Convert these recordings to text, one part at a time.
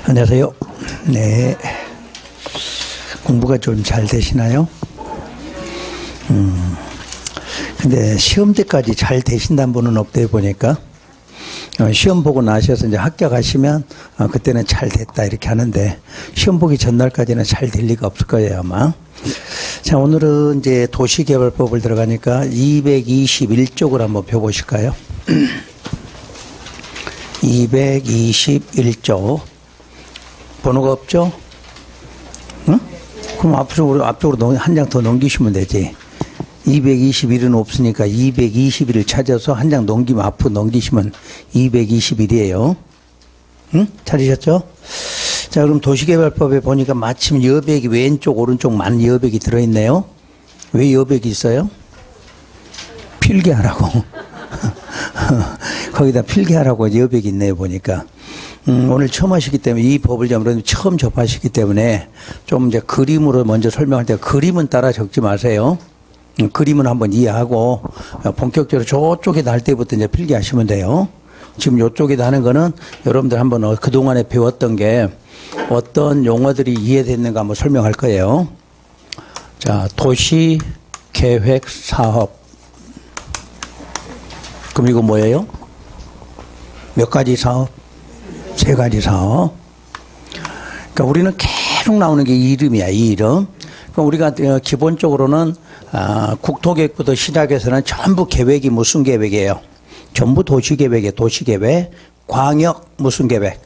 안녕하세요. 네. 공부가 좀 잘 되시나요? 근데 시험 때까지 잘 되신다는 분은 없대 보니까. 시험 보고 나셔서 이제 합격하시면 그때는 잘 됐다 이렇게 하는데 시험 보기 전날까지는 잘 될 리가 없을 거예요 아마. 자, 오늘은 이제 도시개발법을 들어가니까 221쪽을 한번 펴보실까요? 221쪽. 번호가 없죠? 응? 그럼 앞쪽으로 한 장 더 넘기시면 되지. 221은 없으니까 221을 찾아서 한 장 넘기면 앞으로 넘기시면 221이에요. 응? 찾으셨죠? 자, 그럼 도시개발법에 보니까 마침 여백이 왼쪽, 오른쪽 많은 여백이 들어있네요. 왜 여백이 있어요? 필기하라고. 거기다 필기하라고 여백이 있네요, 보니까. 오늘 처음 하시기 때문에 이 법을 처음 접하시기 때문에 좀 이제 그림으로 먼저 설명할 때 그림은 따라 적지 마세요. 그림은 한번 이해하고 본격적으로 저쪽에 날 때부터 이제 필기하시면 돼요. 지금 이쪽에다 하는 거는 여러분들 한번 그동안에 배웠던 게 어떤 용어들이 이해됐는가 한번 설명할 거예요. 자, 도시 계획 사업. 그럼 이거 뭐예요? 몇 가지 사업? 세 가지 사업. 그러니까 우리는 계속 나오는 게 이 이름이야, 이 이름. 그럼 우리가 기본적으로는 국토계획부터 시작해서는 전부 계획이 무슨 계획이에요? 전부 도시계획이에요. 도시계획. 광역 무슨 계획?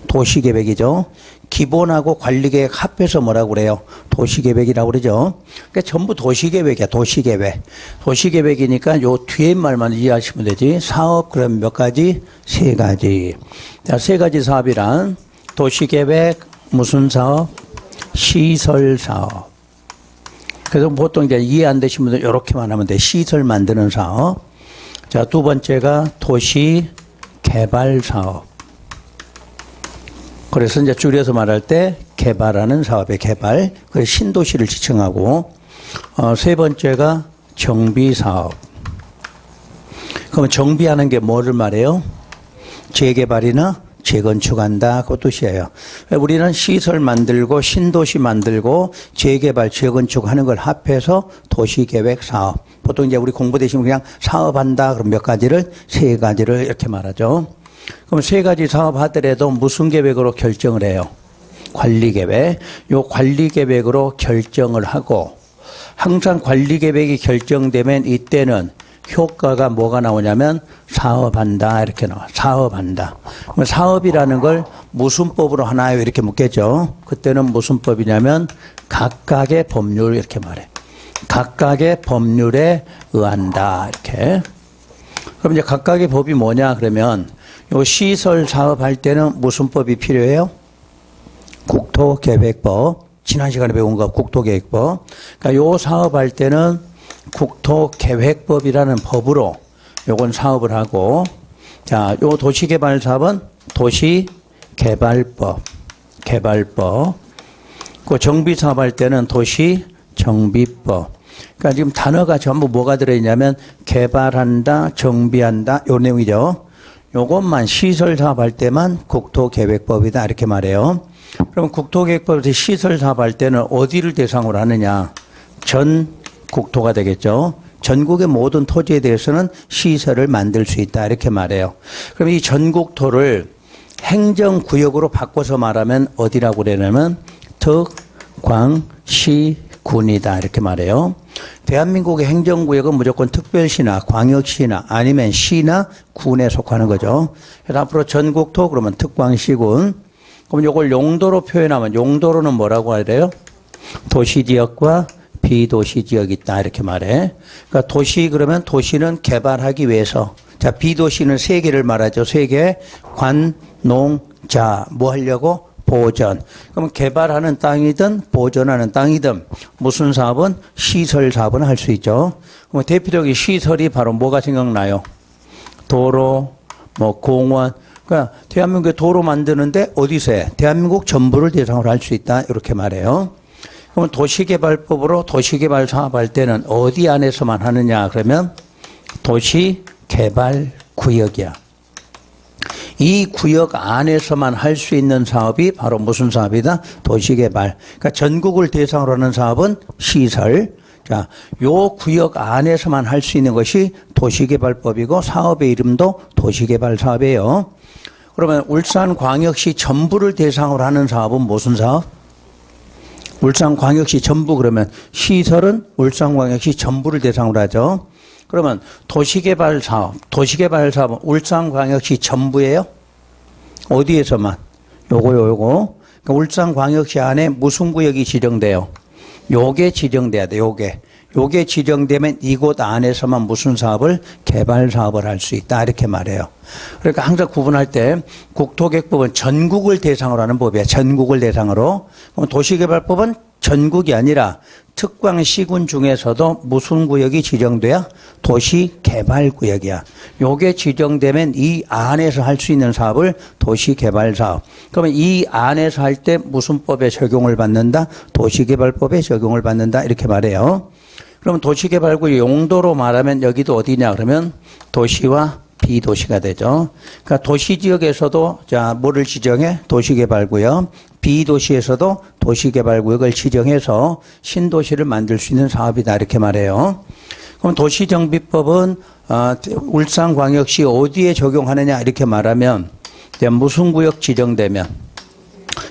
도시계획이죠. 기본하고 관리계획 합해서 뭐라고 그래요? 도시계획이라고 그러죠. 그러니까 전부 도시계획이야. 도시계획. 도시계획이니까 요 뒤에 말만 이해하시면 되지. 사업 그럼 몇 가지? 세 가지. 자, 세 가지 사업이란 도시계획 무슨 사업? 시설사업. 그래서 보통 이제 이해 안 되신 분들 이렇게만 하면 돼. 시설 만드는 사업. 자, 두 번째가 도시 개발 사업. 그래서 이제 줄여서 말할 때 개발하는 사업의 개발. 그래서 신도시를 지칭하고. 세 번째가 정비 사업. 그러면 정비하는 게 뭐를 말해요? 재개발이나 재건축한다 그 뜻이에요. 우리는 시설 만들고 신도시 만들고 재개발 재건축하는 걸 합해서 도시계획 사업. 보통 이제 우리 공부되시면 그냥 사업한다 그럼 몇 가지를? 세 가지를 이렇게 말하죠. 그럼 세 가지 사업하더라도 무슨 계획으로 결정을 해요? 관리계획. 요 관리계획으로 결정을 하고 항상 관리계획이 결정되면 이때는 효과가 뭐가 나오냐면 사업한다 이렇게 나와. 사업한다. 그럼 사업이라는 걸 무슨 법으로 하나요? 이렇게 묻겠죠. 그때는 무슨 법이냐면 각각의 법률 이렇게 말해. 각각의 법률에 의한다 이렇게. 그럼 이제 각각의 법이 뭐냐 그러면 요 시설 사업할 때는 무슨 법이 필요해요? 국토계획법. 지난 시간에 배운 거 국토계획법. 그러니까 요 사업할 때는 국토계획법이라는 법으로 요건 사업을 하고, 자, 요 도시개발 사업은 도시개발법, 개발법. 그 정비사업할 때는 도시정비법. 그러니까 지금 단어가 전부 뭐가 들어있냐면 개발한다, 정비한다, 요 내용이죠. 요것만 시설사업할 때만 국토계획법이다 이렇게 말해요. 그럼 국토계획법에서 시설사업할 때는 어디를 대상으로 하느냐? 전 국토가 되겠죠. 전국의 모든 토지에 대해서는 시설을 만들 수 있다 이렇게 말해요. 그럼 이 전국토를 행정구역으로 바꿔서 말하면 어디라고 그러냐면 특광시군이다 이렇게 말해요. 대한민국의 행정구역은 무조건 특별시나 광역시나 아니면 시나 군에 속하는 거죠. 그래서 앞으로 전국토 그러면 특광시군. 그럼 이걸 용도로 표현하면 용도로는 뭐라고 해야 도시지역과 비도시 지역이 있다 이렇게 말해. 그러니까 도시 그러면 도시는 개발하기 위해서. 자, 비도시는 세 개를 말하죠. 세 개. 관, 농, 자. 뭐 하려고? 보전. 그러면 개발하는 땅이든 보전하는 땅이든 무슨 사업은? 시설 사업은 할 수 있죠. 그럼 대표적인 시설이 바로 뭐가 생각나요? 도로, 뭐 공원. 그러니까 대한민국에 도로 만드는데 어디서 해? 대한민국 전부를 대상으로 할 수 있다 이렇게 말해요. 그럼 도시개발법으로 도시개발 사업할 때는 어디 안에서만 하느냐 그러면 도시개발구역이야. 이 구역 안에서만 할 수 있는 사업이 바로 무슨 사업이다? 도시개발. 그러니까 전국을 대상으로 하는 사업은 시설. 자, 요 구역 안에서만 할 수 있는 것이 도시개발법이고 사업의 이름도 도시개발 사업이에요. 그러면 울산광역시 전부를 대상으로 하는 사업은 무슨 사업? 울산광역시 전부 그러면 시설은 울산광역시 전부를 대상으로 하죠. 그러면 도시개발 사업은 울산광역시 전부예요? 어디에서만? 요거. 그러니까 울산광역시 안에 무슨 구역이 지정돼요? 요게 지정돼야 돼, 요게 지정되면 이곳 안에서만 무슨 사업을? 개발 사업을 할 수 있다. 이렇게 말해요. 그러니까 항상 구분할 때 국토계획법은 전국을 대상으로 하는 법이야. 전국을 대상으로. 그럼 도시개발법은 전국이 아니라 특광시군 중에서도 무슨 구역이 지정돼야? 도시개발구역이야. 요게 지정되면 이 안에서 할 수 있는 사업을 도시개발사업. 그러면 이 안에서 할 때 무슨 법에 적용을 받는다? 도시개발법에 적용을 받는다. 이렇게 말해요. 그러면 도시개발구역 용도로 말하면 여기도 어디냐? 그러면 도시와 비도시가 되죠. 그러니까 도시지역에서도 자 뭐를 지정해? 도시개발구역. 비도시에서도 도시개발구역을 지정해서 신도시를 만들 수 있는 사업이다. 이렇게 말해요. 그럼 도시정비법은 울산광역시 어디에 적용하느냐? 이렇게 말하면 무슨 구역 지정되면?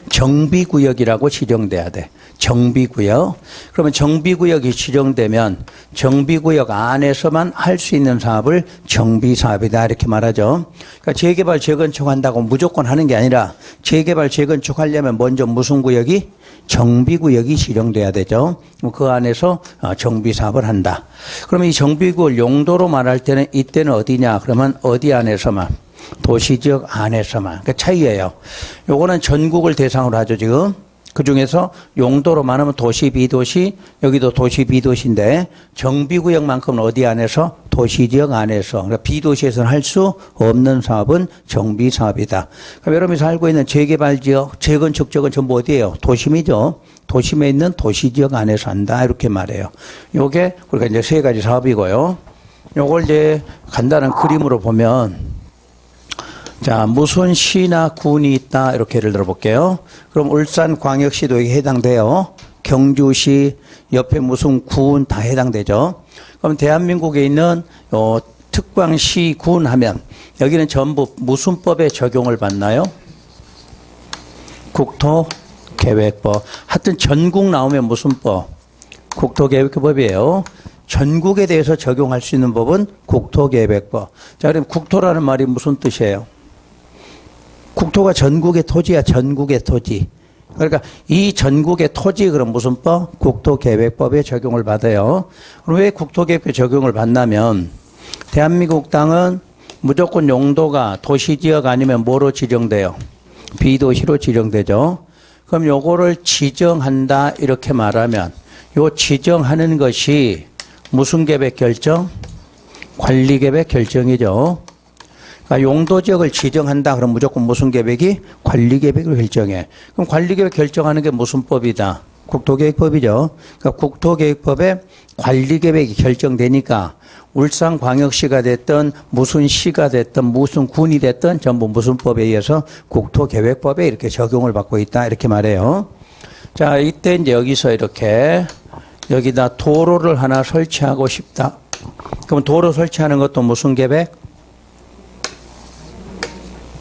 정비구역이라고 지정돼야 돼. 정비구역. 그러면 정비구역이 지정되면 정비구역 안에서만 할 수 있는 사업을 정비사업이다. 이렇게 말하죠. 그러니까 재개발, 재건축한다고 무조건 하는 게 아니라 재개발, 재건축하려면 먼저 무슨 구역이? 정비구역이 지정돼야 되죠. 그 안에서 정비사업을 한다. 그러면 이 정비구역 용도로 말할 때는 이때는 어디냐? 그러면 어디 안에서만? 도시지역 안에서만. 그 차이예요. 요거는 전국을 대상으로 하죠, 지금. 그 중에서 용도로 말하면 도시, 비도시, 여기도 도시, 비도시인데 정비구역만큼은 어디 안에서? 도시지역 안에서. 그러니까 비도시에서는 할 수 없는 사업은 정비사업이다. 그럼 여러분이 살고 있는 재개발지역, 재건축 지역은 전부 어디예요? 도심이죠. 도심에 있는 도시지역 안에서 한다. 이렇게 말해요. 요게 우리가 이제 세 가지 사업이고요. 요걸 이제 간단한 그림으로 보면 자, 무슨 시나 군이 있다. 이렇게 예를 들어 볼게요. 그럼 울산광역시도 여기 해당돼요. 경주시, 옆에 무슨 군 다 해당되죠. 그럼 대한민국에 있는 특광시, 군 하면 여기는 전부 무슨 법에 적용을 받나요? 국토계획법. 하여튼 전국 나오면 무슨 법? 국토계획법이에요. 전국에 대해서 적용할 수 있는 법은 국토계획법. 자, 그럼 국토라는 말이 무슨 뜻이에요? 국토가 전국의 토지야, 전국의 토지. 그러니까 이 전국의 토지 그럼 무슨 법? 국토계획법에 적용을 받아요. 그럼 왜 국토계획법에 적용을 받냐면 대한민국 땅은 무조건 용도가 도시지역 아니면 뭐로 지정돼요? 비도시로 지정되죠. 그럼 요거를 지정한다 이렇게 말하면 요 지정하는 것이 무슨 계획 결정? 관리계획 결정이죠. 그러니까 용도지역을 지정한다 그럼 무조건 무슨 계획이? 관리계획을 결정해. 그럼 관리계획 결정하는 게 무슨 법이다? 국토계획법이죠. 그러니까 국토계획법에 관리계획이 결정되니까 울산광역시가 됐든 무슨 시가 됐든 무슨 군이 됐든 전부 무슨 법에 의해서 국토계획법에 이렇게 적용을 받고 있다 이렇게 말해요. 자, 이때 이제 여기서 이렇게 여기다 도로를 하나 설치하고 싶다. 그럼 도로 설치하는 것도 무슨 계획?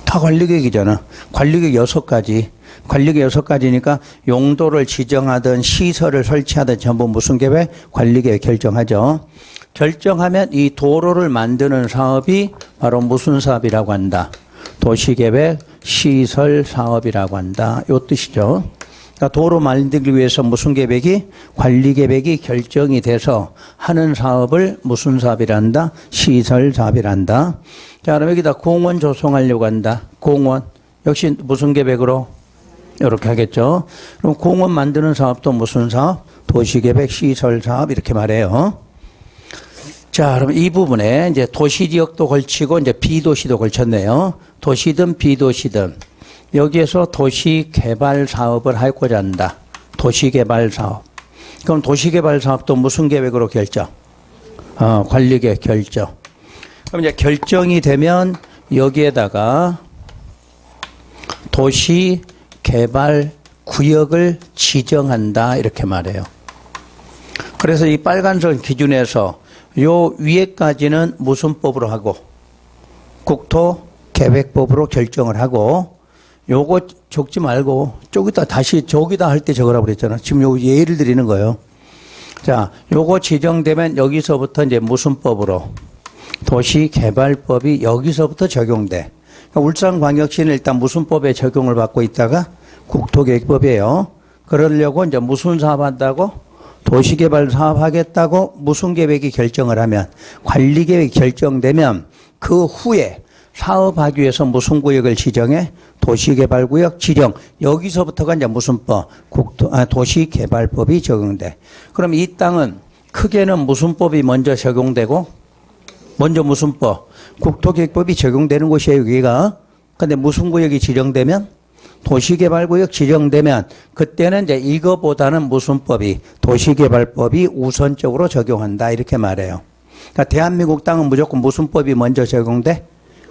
다 관리계획이잖아. 관리계획 6가지. 관리계획 6가지니까 용도를 지정하든 시설을 설치하든 전부 무슨 계획? 관리계획 결정하죠. 결정하면 이 도로를 만드는 사업이 바로 무슨 사업이라고 한다? 도시계획 시설 사업이라고 한다. 이 뜻이죠. 그러니까 도로 만들기 위해서 무슨 계획이? 관리계획이 결정이 돼서 하는 사업을 무슨 사업이란다? 시설 사업이란다. 자, 그럼 여기다 공원 조성하려고 한다. 공원. 역시 무슨 계획으로? 이렇게 하겠죠. 그럼 공원 만드는 사업도 무슨 사업? 도시계획 시설 사업 이렇게 말해요. 자, 그럼 이 부분에 이제 도시지역도 걸치고 이제 비도시도 걸쳤네요. 도시든 비도시든 여기에서 도시개발 사업을 하고자 한다. 도시개발 사업. 그럼 도시개발 사업도 무슨 계획으로 결정? 관리계획 결정. 그럼 이제 결정이 되면 여기에다가 도시 개발 구역을 지정한다 이렇게 말해요. 그래서 이 빨간선 기준에서 요 위에까지는 무슨 법으로 하고 국토계획법으로 결정을 하고 요거 적지 말고 저기다 다시 저기다 할 때 적으라고 그랬잖아. 지금 요 예를 드리는 거예요. 자, 요거 지정되면 여기서부터 이제 무슨 법으로 도시개발법이 여기서부터 적용돼. 그러니까 울산광역시는 일단 무슨 법에 적용을 받고 있다가 국토계획법이에요. 그러려고 이제 무슨 사업한다고 도시개발 사업하겠다고 무슨 계획이 결정을 하면 관리계획이 결정되면 그 후에 사업하기 위해서 무슨 구역을 지정해? 도시개발구역 지정. 여기서부터가 이제 무슨 법? 도시개발법이 적용돼. 그럼 이 땅은 크게는 무슨 법이 먼저 적용되고 먼저 무슨 법? 국토계획법이 적용되는 곳이에요, 여기가. 근데 무슨 구역이 지정되면? 도시개발구역 지정되면 그때는 이제 이거보다는 무슨 법이? 도시개발법이 우선적으로 적용한다. 이렇게 말해요. 그러니까 대한민국 땅은 무조건 무슨 법이 먼저 적용돼?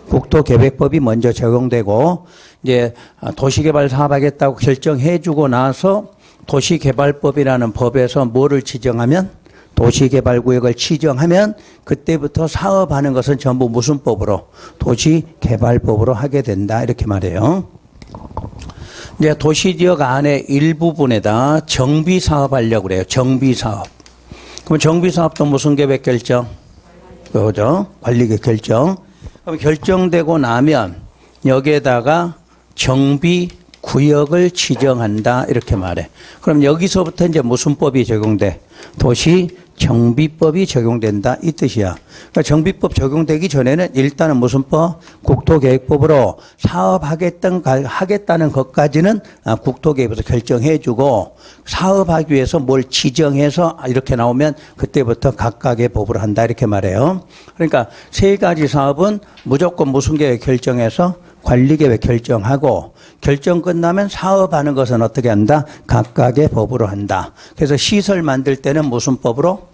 국토계획법이 먼저 적용되고 이제 도시개발 사업하겠다고 결정해주고 나서 도시개발법이라는 법에서 뭐를 지정하면 도시개발구역을 지정하면 그때부터 사업하는 것은 전부 무슨 법으로 도시개발법으로 하게 된다 이렇게 말해요. 이제 도시지역 안에 일부분에다 정비사업 하려고 그래요. 정비사업. 그럼 정비사업도 무슨 계획 결정? 그거죠. 관리계획 결정. 그럼 결정되고 나면 여기에다가 정비구역을 지정한다 이렇게 말해. 그럼 여기서부터 이제 무슨 법이 적용돼? 도시정비법이 적용된다 이 뜻이야. 그러니까 정비법 적용되기 전에는 일단은 무슨 법? 국토계획법으로 사업하겠다는 것까지는 국토계획에서 결정해주고 사업하기 위해서 뭘 지정해서 이렇게 나오면 그때부터 각각의 법으로 한다 이렇게 말해요. 그러니까 세 가지 사업은 무조건 무슨 계획 결정해서 관리계획 결정하고 결정 끝나면 사업하는 것은 어떻게 한다? 각각의 법으로 한다. 그래서 시설 만들 때는 무슨 법으로?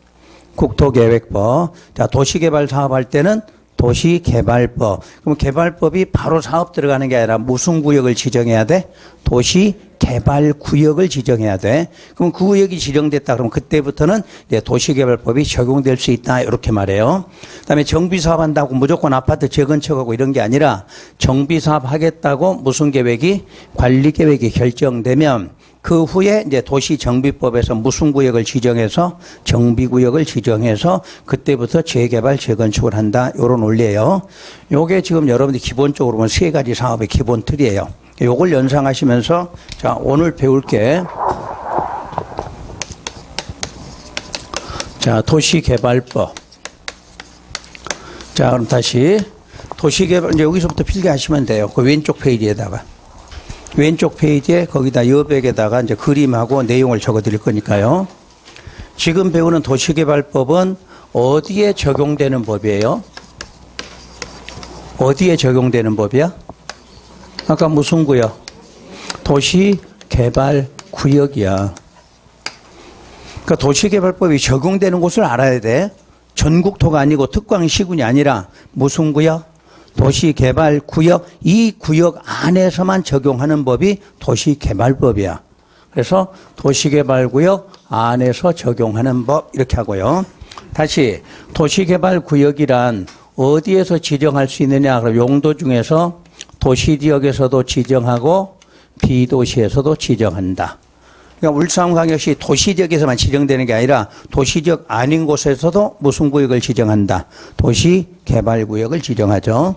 국토계획법. 자, 도시개발 사업할 때는 도시개발법. 그럼 개발법이 바로 사업 들어가는 게 아니라 무슨 구역을 지정해야 돼? 도시개발구역을 지정해야 돼. 그럼 그 구역이 지정됐다 그러면 그때부터는 이제 도시개발법이 적용될 수 있다 이렇게 말해요. 그다음에 정비사업 한다고 무조건 아파트 재건축하고 이런 게 아니라 정비사업 하겠다고 무슨 계획이 관리계획이 결정되면 그 후에 이제 도시정비법에서 무슨 구역을 지정해서 정비구역을 지정해서 그때부터 재개발, 재건축을 한다. 이런 논리예요. 요게 지금 여러분들이 기본적으로 보면 세 가지 사업의 기본 틀이에요. 요걸 연상하시면서 자, 오늘 배울 게 자, 도시개발법. 자, 그럼 다시 도시개발 이제 여기서부터 필기하시면 돼요. 그 왼쪽 페이지에다가. 왼쪽 페이지에 거기다 여백에다가 이제 그림하고 내용을 적어 드릴 거니까요. 지금 배우는 도시개발법은 어디에 적용되는 법이에요? 어디에 적용되는 법이야? 아까 무슨 구역? 도시개발구역이야. 그러니까 도시개발법이 적용되는 곳을 알아야 돼. 전국토가 아니고 특광시군이 아니라 무슨 구역? 도시개발구역, 이 구역 안에서만 적용하는 법이 도시개발법이야. 그래서 도시개발구역 안에서 적용하는 법 이렇게 하고요. 다시 도시개발구역이란 어디에서 지정할 수 있느냐? 그럼 용도 중에서 도시지역에서도 지정하고 비도시에서도 지정한다. 그러니까 울산광역시 도시지역에서만 지정되는 게 아니라 도시지역 아닌 곳에서도 무슨 구역을 지정한다? 도시개발구역을 지정하죠.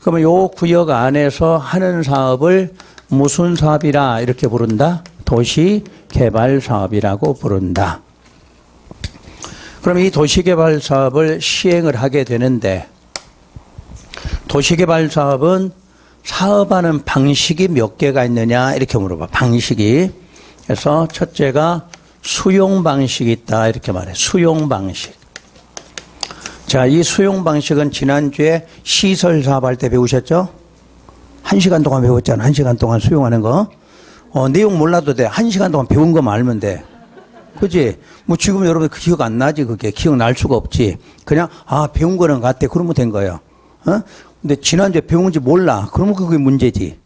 그러면 요 구역 안에서 하는 사업을 무슨 사업이라 이렇게 부른다? 도시개발사업이라고 부른다. 그럼 이 도시개발사업을 시행을 하게 되는데 도시개발사업은 사업하는 방식이 몇 개가 있느냐 이렇게 물어봐. 방식이. 그래서 첫째가 수용 방식이 있다 이렇게 말해. 수용 방식. 자, 이 수용 방식은 지난주에 시설 사업할 때 배우셨죠? 1시간 동안 배웠잖아. 1시간 동안 수용하는 거. 내용 몰라도 돼. 1시간 동안 배운 거만 알면 돼. 그지? 뭐 지금 여러분 기억 안 나지 그게. 기억날 수가 없지. 그냥 배운 거는 같아. 그러면 된 거예요. 근데 지난주에 배운지 몰라. 그러면 그게 문제지.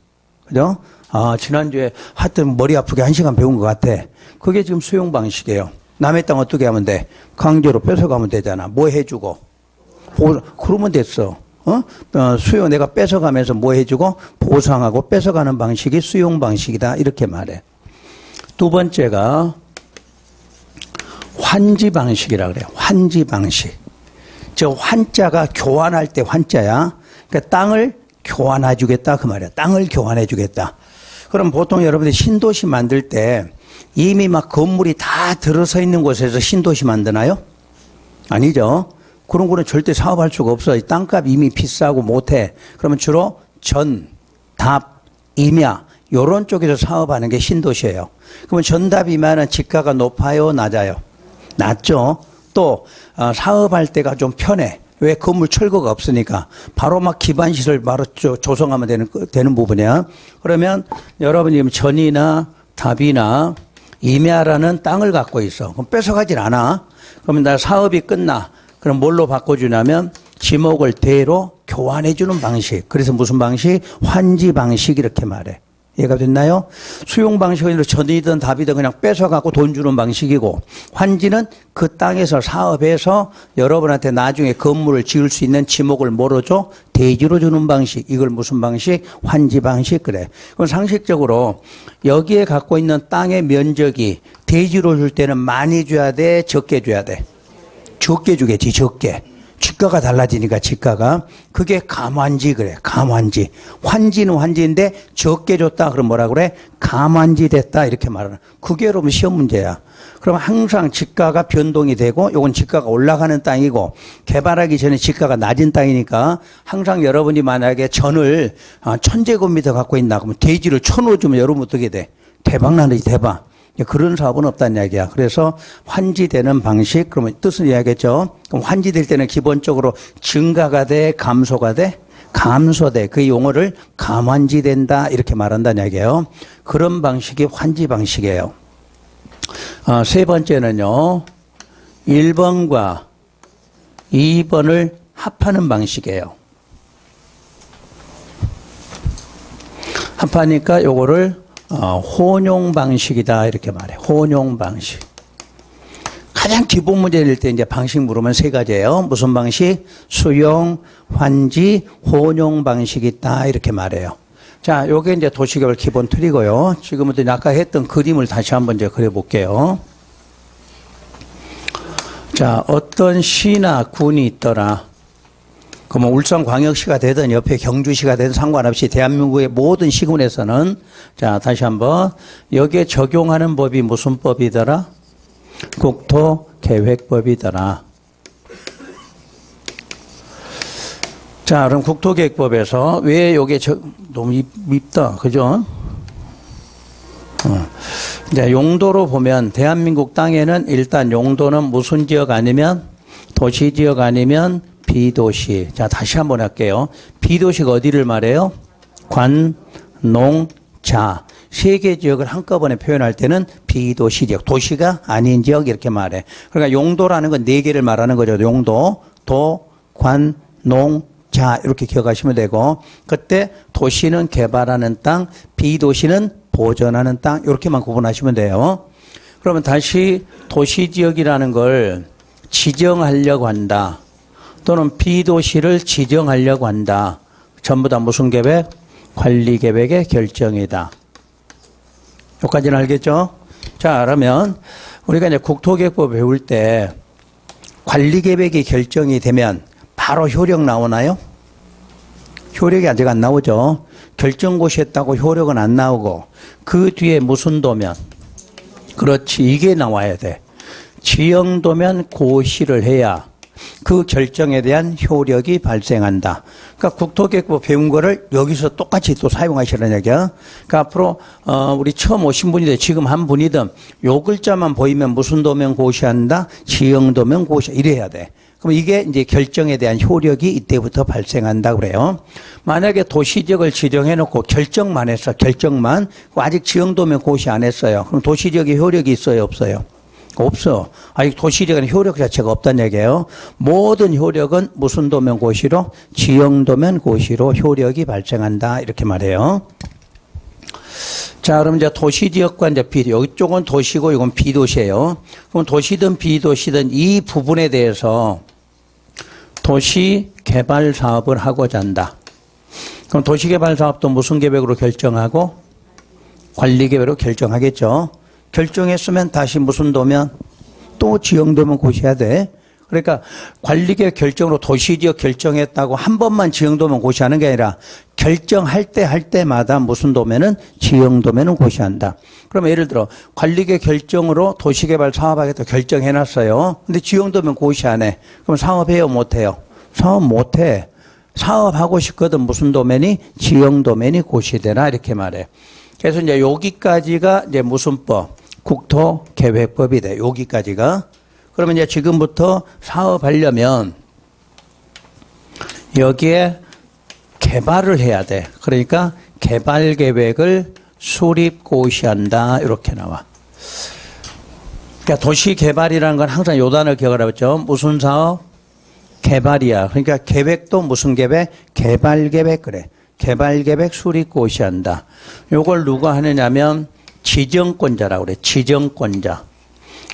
그죠? 아, 지난주에 하여튼 머리 아프게 1시간 배운 것 같아. 그게 지금 수용 방식이에요. 남의 땅 어떻게 하면 돼? 강제로 뺏어가면 되잖아. 뭐 해주고. 그러면 됐어. 수용 내가 뺏어가면서 뭐 해주고 보상하고 뺏어가는 방식이 수용 방식이다. 이렇게 말해. 두 번째가 환지 방식이라 그래요. 환지 방식. 저 환자가 교환할 때 환자야. 그러니까 땅을 교환해 주겠다 그 말이야. 땅을 교환해 주겠다. 그럼 보통 여러분들이 신도시 만들 때 이미 막 건물이 다 들어서 있는 곳에서 신도시 만드나요? 아니죠. 그런 거는 절대 사업할 수가 없어. 땅값 이미 비싸고 못해. 그러면 주로 전, 답, 임야 요런 쪽에서 사업하는 게 신도시예요. 그러면 전답, 임야는 지가가 높아요, 낮아요? 낮죠. 또 사업할 때가 좀 편해. 왜? 건물 철거가 없으니까 바로 막 기반시설 바로 조성하면 되는 부분이야. 그러면 여러분이 전이나 답이나 임야라는 땅을 갖고 있어. 그럼 뺏어가질 않아. 그러면 나 사업이 끝나. 그럼 뭘로 바꿔주냐면 지목을 대로 교환해주는 방식. 그래서 무슨 방식? 환지 방식 이렇게 말해. 이해가 됐나요? 수용 방식은 전이든 답이든 그냥 뺏어갖고 돈 주는 방식이고, 환지는 그 땅에서 사업해서 여러분한테 나중에 건물을 지을 수 있는 지목을 뭐로 줘? 대지로 주는 방식. 이걸 무슨 방식? 환지 방식. 그래. 그럼 상식적으로 여기에 갖고 있는 땅의 면적이 대지로 줄 때는 많이 줘야 돼? 적게 줘야 돼? 적게 주겠지, 적게. 지가가 달라지니까 지가가. 그게 감환지 그래. 감환지. 환지는 환지인데 적게 줬다. 그럼 뭐라 그래? 감환지 됐다. 이렇게 말하는. 그게 여러분 시험 문제야. 그럼 항상 지가가 변동이 되고 요건 지가가 올라가는 땅이고 개발하기 전에 지가가 낮은 땅이니까 항상 여러분이 만약에 전을 1000제곱미터 갖고 있나 그러면 대지를 1000호 주면 여러분 어떻게 돼? 대박 나지 대박. 그런 사업은 없다는 이야기야. 그래서 환지되는 방식, 그러면 뜻은 이야기겠죠. 그럼 환지될 때는 기본적으로 증가가 돼, 감소가 돼? 감소돼. 그 용어를 감환지된다 이렇게 말한다는 이야기예요. 그런 방식이 환지 방식이에요. 세 번째는요. 1번과 2번을 합하는 방식이에요. 합하니까 요거를 혼용 방식이다 이렇게 말해. 혼용 방식. 가장 기본 문제일 때 이제 방식 물으면 세 가지예요. 무슨 방식? 수용, 환지, 혼용 방식이 있다 이렇게 말해요. 자, 요게 이제 도시개발 기본 틀이고요. 지금부터 아까 했던 그림을 다시 한번 이제 그려볼게요. 자, 어떤 시나 군이 있더라. 그러면 울산광역시가 되든 옆에 경주시가 되든 상관없이 대한민국의 모든 시군에서는 자 다시 한번 여기에 적용하는 법이 무슨 법이더라? 국토계획법이더라. 자 그럼 국토계획법에서 왜 여기에 너무 밉다 그죠? 이제 용도로 보면 대한민국 땅에는 일단 용도는 무슨 지역 아니면 도시지역 아니면 비도시. 자, 다시 한번 할게요. 비도시가 어디를 말해요? 관, 농, 자. 세 개 지역을 한꺼번에 표현할 때는 비도시 지역. 도시가 아닌 지역 이렇게 말해. 그러니까 용도라는 건 네 개를 말하는 거죠. 용도, 도, 관, 농, 자. 이렇게 기억하시면 되고. 그때 도시는 개발하는 땅, 비도시는 보존하는 땅. 이렇게만 구분하시면 돼요. 그러면 다시 도시 지역이라는 걸 지정하려고 한다. 또는 비도시를 지정하려고 한다. 전부 다 무슨 계획? 관리계획의 결정이다. 여기까지는 알겠죠? 자, 그러면 우리가 이제 국토계획법 배울 때 관리계획이 결정이 되면 바로 효력 나오나요? 효력이 아직 안 나오죠. 결정고시했다고 효력은 안 나오고 그 뒤에 무슨 도면? 그렇지, 이게 나와야 돼. 지형도면 고시를 해야 그 결정에 대한 효력이 발생한다. 그러니까 국토계획법 배운 거를 여기서 똑같이 또 사용하시라는 얘기야. 그러니까 앞으로 우리 처음 오신 분이든 지금 한 분이든 요 글자만 보이면 무슨 도면 고시한다? 지형도면 고시 이래야 돼. 그럼 이게 이제 결정에 대한 효력이 이때부터 발생한다 그래요. 만약에 도시지역을 지정해 놓고 결정만 했어. 결정만. 아직 지형도면 고시 안 했어요. 그럼 도시지역에 효력이 있어요, 없어요? 없어. 아직 도시지역에는 효력 자체가 없다는 얘기예요. 모든 효력은 무슨 도면 고시로? 지형도면 고시로 효력이 발생한다. 이렇게 말해요. 자, 그럼 이제 도시지역과 이제 비도, 이쪽은 도시고 이건 비도시예요. 그럼 도시든 비도시든 이 부분에 대해서 도시 개발 사업을 하고자 한다. 그럼 도시 개발 사업도 무슨 계획으로 결정하고 관리 계획으로 결정하겠죠. 결정했으면 다시 무슨 도면 또 지형도면 고시해야 돼. 그러니까 관리계획 결정으로 도시지역 결정했다고 한 번만 지형도면 고시하는 게 아니라 결정할 때 할 때마다 무슨 도면은 지형도면은 고시한다. 그러면 예를 들어 관리계획 결정으로 도시개발 사업하겠다 결정해놨어요. 근데 지형도면 고시 안 해. 그럼 사업해요 못해요? 사업 못해. 사업하고 싶거든 무슨 도면이 지형도면이 고시되나 이렇게 말해. 그래서 이제 여기까지가 이제 무슨 법? 국토계획법이 돼. 여기까지가. 그러면 이제 지금부터 사업하려면 여기에 개발을 해야 돼. 그러니까 개발 계획을 수립 고시한다. 이렇게 나와. 그러니까 도시 개발이라는 건 항상 요 단어를 기억하라고 했죠. 무슨 사업? 개발이야. 그러니까 계획도 무슨 계획? 개발 계획 그래. 개발 계획 수립 고시한다. 요걸 누가 하느냐면 지정권자라고 그래. 지정권자.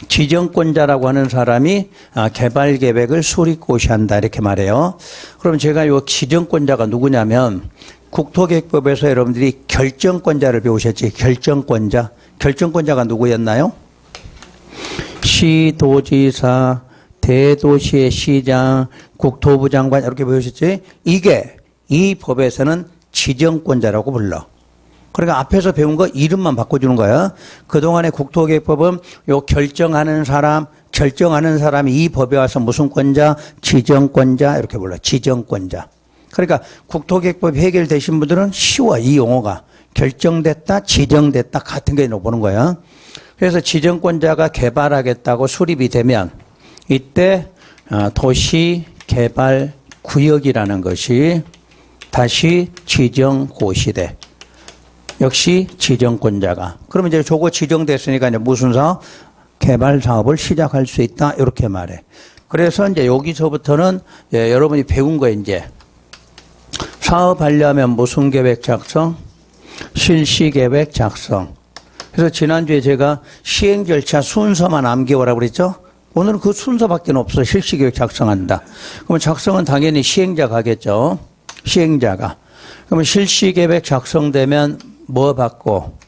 지정권자라고 하는 사람이 개발 계획을 수립 고시한다 이렇게 말해요. 그럼 제가 요 지정권자가 누구냐면 국토계획법에서 여러분들이 결정권자를 배우셨지. 결정권자. 결정권자가 누구였나요? 시도지사, 대도시의 시장, 국토부 장관 이렇게 배우셨지. 이게 이 법에서는 지정권자라고 불러. 그러니까 앞에서 배운 거 이름만 바꿔주는 거야. 그동안의 국토계획법은 요 결정하는 사람이 이 법에 와서 무슨 권자? 지정권자 이렇게 불러. 지정권자. 그러니까 국토계획법 해결되신 분들은 쉬워. 이 용어가. 결정됐다, 지정됐다 같은 게 보는 거야. 그래서 지정권자가 개발하겠다고 수립이 되면 이때 도시개발구역이라는 것이 다시 지정고시돼. 역시 지정권자가. 그러면 이제 저거 지정됐으니까 이제 무슨 사업? 개발 사업을 시작할 수 있다. 이렇게 말해. 그래서 이제 여기서부터는 여러분이 배운 거 이제 사업하려면 무슨 계획 작성? 실시 계획 작성. 그래서 지난주에 제가 시행 절차 순서만 암기하라고 그랬죠? 오늘은 그 순서밖에 없어. 실시 계획 작성한다. 그러면 작성은 당연히 시행자가 하겠죠. 시행자가. 그러면 실시 계획 작성되면 뭐 받고?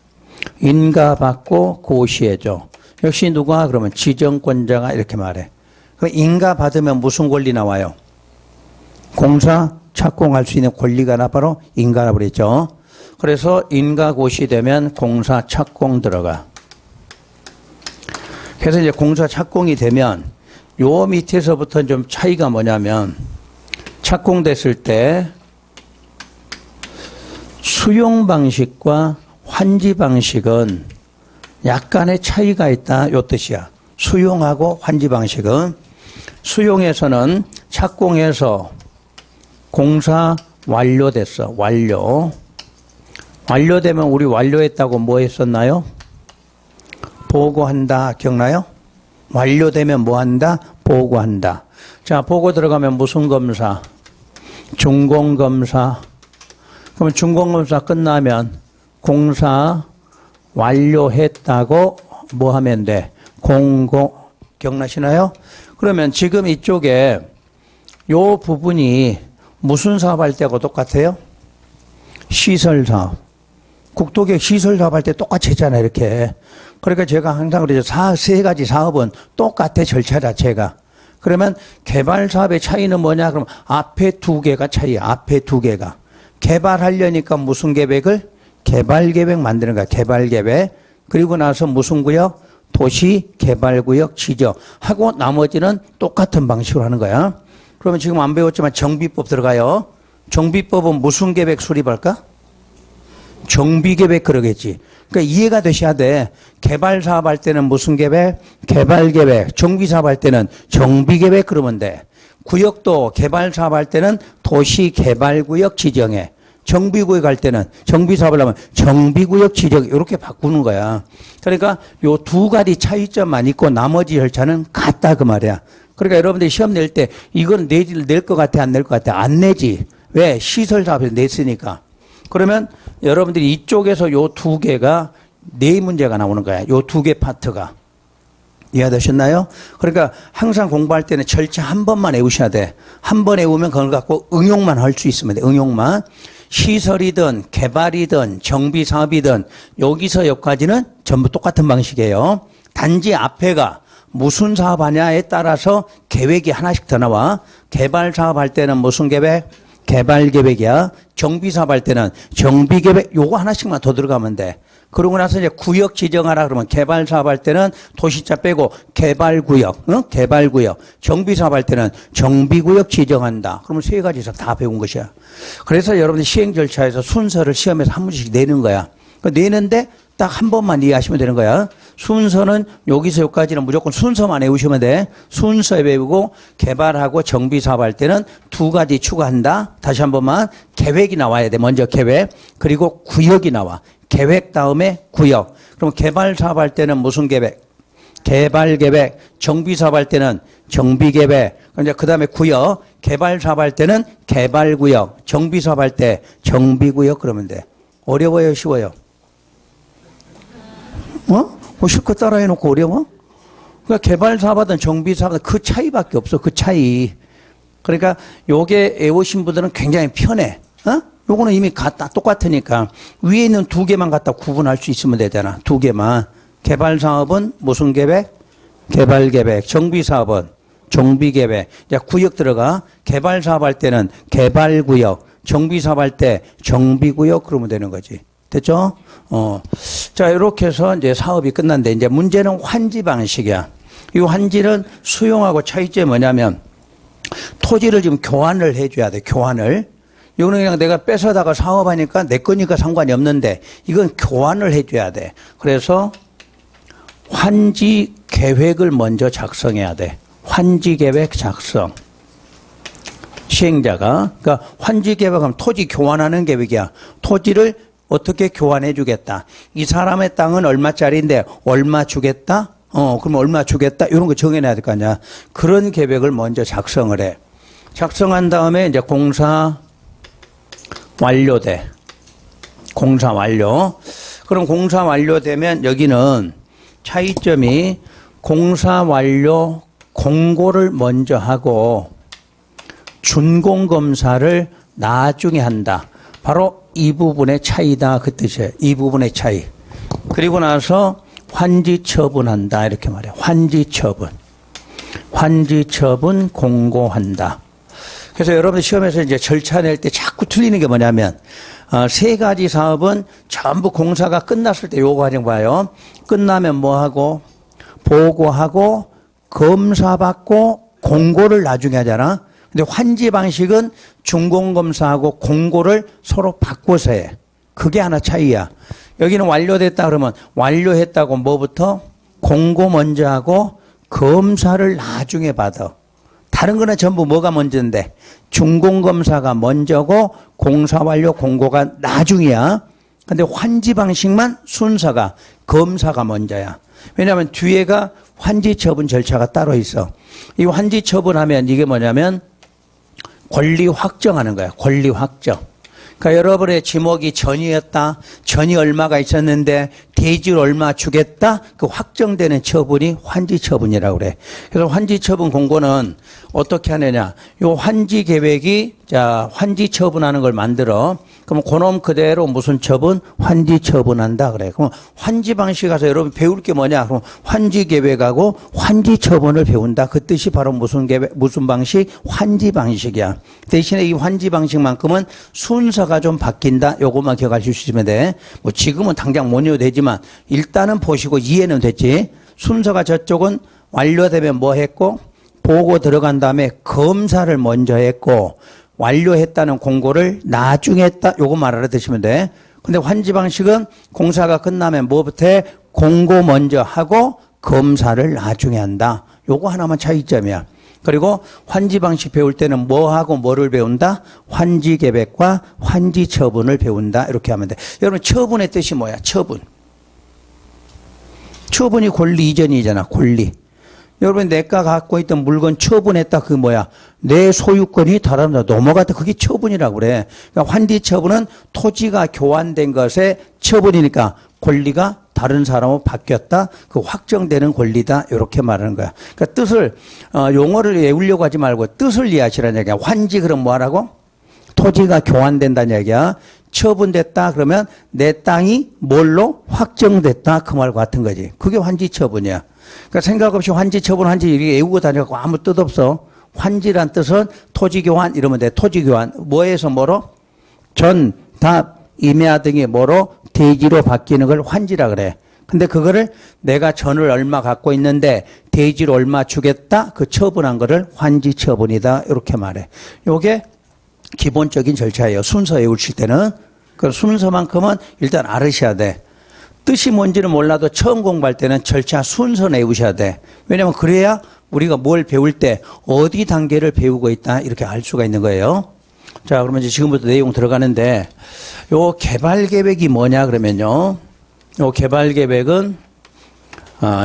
인가 받고 고시해줘. 역시 누가? 그러면 지정권자가 이렇게 말해. 그럼 인가 받으면 무슨 권리 나와요? 공사 착공할 수 있는 권리가 나 바로 인가라고 그랬죠. 그래서 인가 고시되면 공사 착공 들어가. 그래서 이제 공사 착공이 되면 요 밑에서부터 좀 차이가 뭐냐면 착공됐을 때 수용 방식과 환지 방식은 약간의 차이가 있다. 요 뜻이야. 수용하고 환지 방식은 수용에서는 착공해서 공사 완료됐어. 완료되면 우리 완료했다고 뭐 했었나요? 보고한다. 기억나요? 완료되면 뭐 한다? 보고한다. 자, 보고 들어가면 무슨 검사? 준공검사. 그러면 준공검사 끝나면 공사 완료했다고 뭐 하면 돼? 공고. 기억나시나요? 그러면 지금 이쪽에 요 부분이 무슨 사업할 때하고 똑같아요? 시설사업. 국토계획 시설사업 할 때 똑같이 했잖아요. 이렇게. 그러니까 제가 항상 그러죠. 세 가지 사업은 똑같아. 절차 자체가. 그러면 개발사업의 차이는 뭐냐? 그럼 앞에 두 개가 차이야. 앞에 두 개가. 개발하려니까 무슨 계획을? 개발계획 만드는 거야. 개발계획. 그리고 나서 무슨 구역? 도시개발구역 지정. 하고 나머지는 똑같은 방식으로 하는 거야. 그러면 지금 안 배웠지만 정비법 들어가요. 정비법은 무슨 계획 수립할까? 정비계획 그러겠지. 그러니까 이해가 되셔야 돼. 개발사업 할 때는 무슨 계획? 개발계획. 정비사업 할 때는 정비계획 그러면 돼. 구역도 개발사업 할 때는 도시개발구역 지정해. 정비구역 할 때는 정비사업을 하면 정비구역 지정 이렇게 바꾸는 거야. 그러니까 요 두 가지 차이점만 있고 나머지 절차는 같다 그 말이야. 그러니까 여러분들이 시험 낼 때 이건 낼 것 같아 안 낼 것 같아? 안 내지. 왜? 시설사업에서 냈으니까. 그러면 여러분들이 이쪽에서 요 두 개가 네 문제가 나오는 거야. 요 두 개 파트가. 이해되셨나요? 그러니까 항상 공부할 때는 절차 한 번만 외우셔야 돼. 한 번 외우면 그걸 갖고 응용만 할 수 있으면 돼. 응용만. 시설이든 개발이든 정비 사업이든 여기서 여기까지는 전부 똑같은 방식이에요. 단지 앞에가 무슨 사업하냐에 따라서 계획이 하나씩 더 나와. 개발 사업할 때는 무슨 계획? 개발 계획이야. 정비 사업할 때는 정비 계획. 요거 하나씩만 더 들어가면 돼. 그러고 나서 이제 구역 지정하라 그러면 개발 사업할 때는 도시자 빼고 개발구역, 개발구역. 정비 사업할 때는 정비구역 지정한다. 그러면 세 가지에서 다 배운 것이야. 그래서 여러분들 시행 절차에서 순서를 시험에서 한 문제씩 내는 거야. 내는데 딱 한 번만 이해하시면 되는 거야. 순서는 여기서 여기까지는 무조건 순서만 외우시면 돼. 순서 외우고 개발하고 정비 사업할 때는 두 가지 추가한다. 다시 한 번만 계획이 나와야 돼. 먼저 계획. 그리고 구역이 나와. 계획 다음에 구역. 그럼 개발 사업할 때는 무슨 계획? 개발 계획. 정비 사업할 때는 정비 계획. 이제 그다음에 구역. 개발 사업할 때는 개발 구역. 정비 사업할 때 정비 구역 그러면 돼. 어려워요, 쉬워요? 뭐 실컷 따라해 놓고 어려워? 그러니까 개발 사업하든 정비 사업하든 그 차이밖에 없어. 그 차이. 그러니까 요게 외우신 분들은 굉장히 편해. 요거는 이미 똑같으니까 위에 있는 두 개만 갖다 구분할 수 있으면 되잖아. 두 개만. 개발 사업은 무슨 계획? 개발 계획. 정비 사업은 정비 계획. 이제 구역 들어가. 개발 사업할 때는 개발 구역. 정비 사업할 때 정비 구역 그러면 되는 거지. 됐죠? 자, 이렇게 해서 이제 사업이 끝난데 이제 문제는 환지 방식이야. 이 환지는 수용하고 차이점이 뭐냐면 토지를 지금 교환을 해줘야 돼. 교환을. 이거는 그냥 내가 뺏어다가 사업하니까 내 거니까 상관이 없는데 이건 교환을 해줘야 돼. 그래서 환지 계획을 먼저 작성해야 돼. 환지 계획 작성. 시행자가. 그러니까 환지 계획하면 토지 교환하는 계획이야. 토지를 어떻게 교환해 주겠다. 이 사람의 땅은 얼마짜리인데 얼마 주겠다? 그럼 얼마 주겠다? 이런 거 정해놔야 될 거 아니야. 그런 계획을 먼저 작성을 해. 작성한 다음에 이제 공사 완료돼. 공사 완료. 그럼 공사 완료되면 여기는 차이점이 공사 완료 공고를 먼저 하고 준공검사를 나중에 한다. 바로 이 부분의 차이다. 그 뜻이에요. 이 부분의 차이. 그리고 나서 환지 처분한다. 이렇게 말해요. 환지 처분. 환지 처분 공고한다. 그래서 여러분 시험에서 이제 절차 낼 때 자꾸 틀리는 게 뭐냐면, 세 가지 사업은 전부 공사가 끝났을 때 요거 과정 봐요. 끝나면 뭐 하고, 보고하고, 검사받고, 공고를 나중에 하잖아. 근데 환지 방식은 준공검사하고 공고를 서로 바꿔서 해. 그게 하나 차이야. 여기는 완료됐다 그러면 완료했다고 뭐부터? 공고 먼저 하고 검사를 나중에 받아. 다른 거는 전부 뭐가 먼저인데 준공검사가 먼저고 공사 완료 공고가 나중이야. 근데 환지 방식만 순서가 검사가 먼저야. 왜냐하면 뒤에가 환지 처분 절차가 따로 있어. 이 환지 처분하면 이게 뭐냐면 권리 확정하는 거야. 권리 확정. 그러니까 여러분의 지목이 전이었다. 전이 얼마가 있었는데 대지를 얼마 주겠다. 그 확정되는 처분이 환지 처분이라고 그래. 그래서 환지 처분 공고는 어떻게 하느냐. 요 환지 계획이 자 환지 처분하는 걸 만들어. 그럼 그놈 그대로 무슨 처분? 환지 처분한다 그래. 그럼 환지 방식 가서 여러분 배울 게 뭐냐? 그럼 환지 계획하고 환지 처분을 배운다. 그 뜻이 바로 무슨 계획, 무슨 방식? 환지 방식이야. 대신에 이 환지 방식만큼은 순서가 좀 바뀐다. 요것만 기억하실 수 있으면 돼. 뭐 지금은 당장 못 외워도 되지만 일단은 보시고 이해는 됐지. 순서가 저쪽은 완료되면 뭐 했고 보고 들어간 다음에 검사를 먼저 했고 완료했다는 공고를 나중에 했다. 요것만 알아두시면 돼. 근데 환지 방식은 공사가 끝나면 뭐부터 해? 공고 먼저 하고 검사를 나중에 한다. 요거 하나만 차이점이야. 그리고 환지 방식 배울 때는 뭐하고 뭐를 배운다? 환지 계획과 환지 처분을 배운다. 이렇게 하면 돼. 여러분 처분의 뜻이 뭐야? 처분. 처분이 권리 이전이잖아. 권리. 여러분 내가 갖고 있던 물건 처분했다 그 뭐야? 내 소유권이 다른 데 넘어갔다 그게 처분이라고 그래. 그러니까 환지 처분은 토지가 교환된 것의 처분이니까 권리가 다른 사람으로 바뀌었다. 그 확정되는 권리다. 이렇게 말하는 거야. 그러니까 뜻을 용어를 외우려고 하지 말고 뜻을 이해하시라는 얘기야. 환지 그럼 뭐라고? 토지가 교환된다는 얘기야. 처분됐다 그러면 내 땅이 뭘로 확정됐다 그 말 같은 거지. 그게 환지 처분이야. 그러니까 생각 없이 환지 처분 환지 이렇게 외우고 다니고 아무 뜻 없어. 환지란 뜻은 토지 교환 이러면 돼. 토지 교환 뭐에서 뭐로? 전, 답, 임야 등이 뭐로? 대지로 바뀌는 걸 환지라 그래. 근데 그거를 내가 전을 얼마 갖고 있는데 대지로 얼마 주겠다 그 처분한 거를 환지 처분이다 이렇게 말해. 요게 기본적인 절차예요. 순서 외우실 때는. 그 순서만큼은 일단 알으셔야 돼. 뜻이 뭔지는 몰라도 처음 공부할 때는 절차 순서 외우셔야 돼. 왜냐면 그래야 우리가 뭘 배울 때 어디 단계를 배우고 있다 이렇게 알 수가 있는 거예요. 자, 그러면 이제 지금부터 내용 들어가는데 요 개발 계획이 뭐냐 그러면요. 요 개발 계획은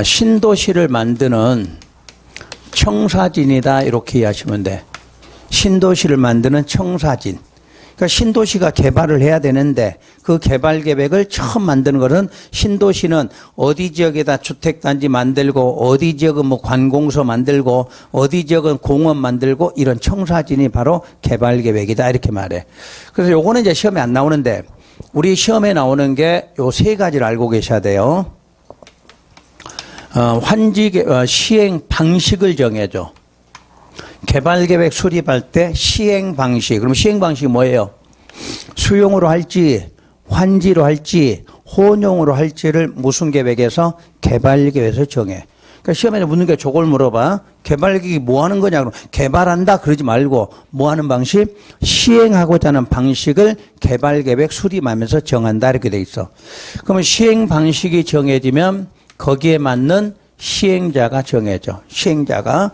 신도시를 만드는 청사진이다 이렇게 이해하시면 돼. 신도시를 만드는 청사진. 그러니까 신도시가 개발을 해야 되는데 그 개발 계획을 처음 만드는 것은 신도시는 어디 지역에다 주택단지 만들고 어디 지역은 뭐 관공서 만들고 어디 지역은 공원 만들고 이런 청사진이 바로 개발 계획이다 이렇게 말해. 그래서 요거는 이제 시험에 안 나오는데 우리 시험에 나오는 게 요 세 가지를 알고 계셔야 돼요. 환지 시행 방식을 정해줘. 개발계획 수립할 때 시행 방식. 그럼 시행 방식이 뭐예요? 수용으로 할지, 환지로 할지, 혼용으로 할지를 무슨 계획에서? 개발계획에서 정해. 그러니까 시험에 묻는 게 저걸 물어봐. 개발계획이 뭐 하는 거냐? 그럼 개발한다 그러지 말고 뭐 하는 방식? 시행하고자 하는 방식을 개발계획 수립하면서 정한다 이렇게 돼 있어. 그러면 시행 방식이 정해지면 거기에 맞는 시행자가 정해져. 시행자가.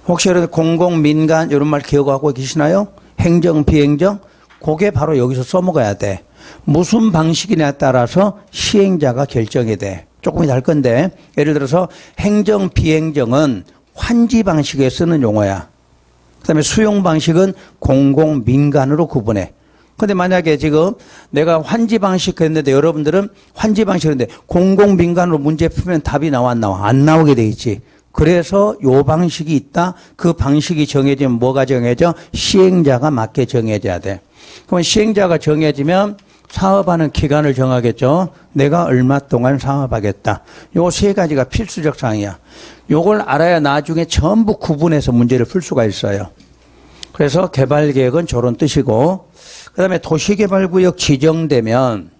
혹시 여러분 공공, 민간 이런 말 기억하고 계시나요? 행정, 비행정? 그게 바로 여기서 써먹어야 돼. 무슨 방식이냐에 따라서 시행자가 결정이 돼. 조금 할 건데 예를 들어서 행정, 비행정은 환지 방식에 쓰는 용어야. 그다음에 수용 방식은 공공, 민간으로 구분해. 근데 만약에 지금 내가 환지 방식 했는데 여러분들은 환지 방식 했는데 공공, 민간으로 문제 풀면 답이 나와 안 나와? 안 나오게 돼 있지. 그래서 요 방식이 있다. 그 방식이 정해지면 뭐가 정해져? 시행자가 맞게 정해져야 돼. 그럼 시행자가 정해지면 사업하는 기간을 정하겠죠. 내가 얼마 동안 사업하겠다. 요 세 가지가 필수적 사항이야. 요걸 알아야 나중에 전부 구분해서 문제를 풀 수가 있어요. 그래서 개발계획은 저런 뜻이고 그다음에 도시개발구역 지정되면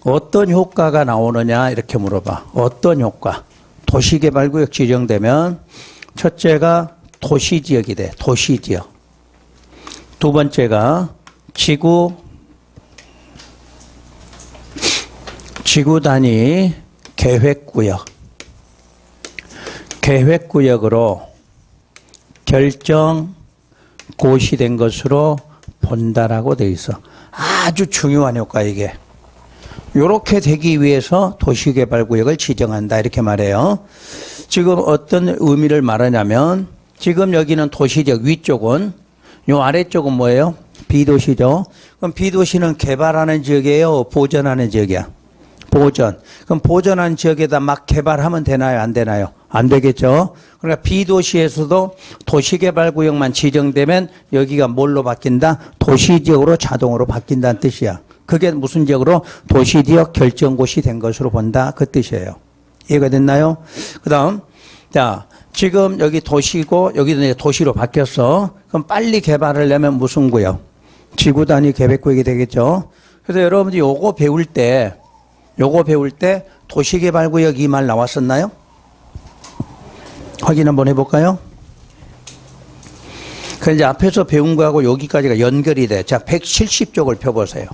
어떤 효과가 나오느냐 이렇게 물어봐. 어떤 효과? 도시개발구역 지정되면 첫째가 도시지역이 돼. 도시지역. 두 번째가 지구 단위 계획구역. 계획구역으로 결정 고시된 것으로 본다라고 돼 있어. 아주 중요한 효과 이게. 요렇게 되기 위해서 도시개발구역을 지정한다 이렇게 말해요. 지금 어떤 의미를 말하냐면 지금 여기는 도시지역 위쪽은 요 아래쪽은 뭐예요? 비도시죠. 그럼 비도시는 개발하는 지역이에요? 보전하는 지역이야? 보전. 그럼 보전하는 지역에다 막 개발하면 되나요? 안 되나요? 안 되겠죠. 그러니까 비도시에서도 도시개발구역만 지정되면 여기가 뭘로 바뀐다? 도시지역으로 자동으로 바뀐다는 뜻이야. 그게 무슨 지역으로? 도시지역 결정고시 된 것으로 본다. 그 뜻이에요. 이해가 됐나요? 그 다음, 자, 지금 여기 도시고 여기도 이제 도시로 바뀌었어. 그럼 빨리 개발을 내면 무슨 구역? 지구 단위 계획구역이 되겠죠. 그래서 여러분들이 요거 배울 때 도시개발구역 이 말 나왔었나요? 확인 한번 해볼까요? 그래서 이제 앞에서 배운 거하고 여기까지가 연결이 돼. 자, 170쪽을 펴보세요.